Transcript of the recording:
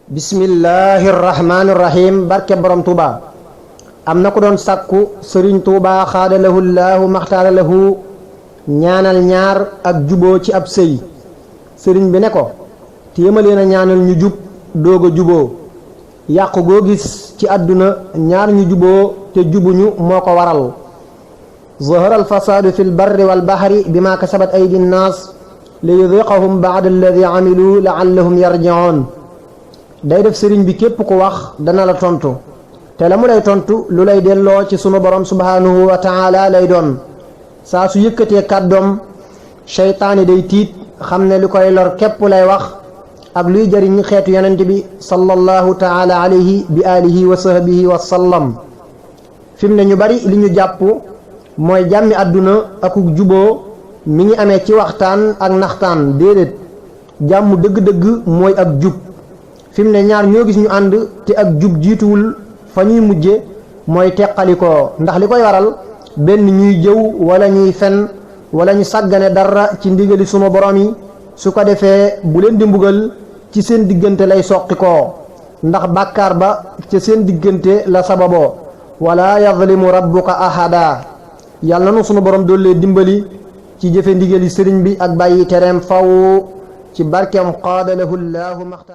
bismillahir rahmanir rahim barke borom Touba am na ko doon sàkku sëriñ Touba xaadalahu llaahu maxtaara lahu ñaanal ñaar ak juboo ci ab sëy sëriñ bi ne ko téema leen a ñaanal ñu jub doog a juboo yàqu goo gis ci àdduna ñaar ñu juboo te jubuñu moo ko waral zahara alfasaadu fi lbarri walbahri bima kasabat aydi nnaas li yudiqahum baada alladi amilu laallahum yarjiun day def sëriñ bi képp ku wax dana la tontu te la mu lay tontu lu lay delloo ci sunu borom subhanahu wa taala lay doon saa su yëkkatee kàddoom seytaane day tiit xam ne li koy lor képp lay wax ak luy jëriñ xeetu yonent bi sallallahu taala alayhi bi alihi wa sahbihi wa sallam fi mu ne ñu bari li ñu jàpp mooy jàmmi àdduna akuk juboo mi ngi amee ci waxtaan ak naxtaan déedéet jàmm dëgg-dëgg mooy ak jub fi mu ne ñaar ñoo gis ñu ànd te ak jub jiituwul fa ñuy mujje mooy teqalikoo ndax li koy waral benn ñuy jëw wala ñuy fen wala ñu sàggane dara ci ndigali sunu borom yi su ko defee bu leen di mbugal ci seen diggante lay soqikoo ndax bàkkaar ba ca seen diggante la sababoo wala yazlimu rabbuka ahada yàlla na sunu borom doole dimbali ci jëfe ndigali sëriñ bi ak bàyyi tereem faw ci barkeem qaadalahu llaahu maxtaar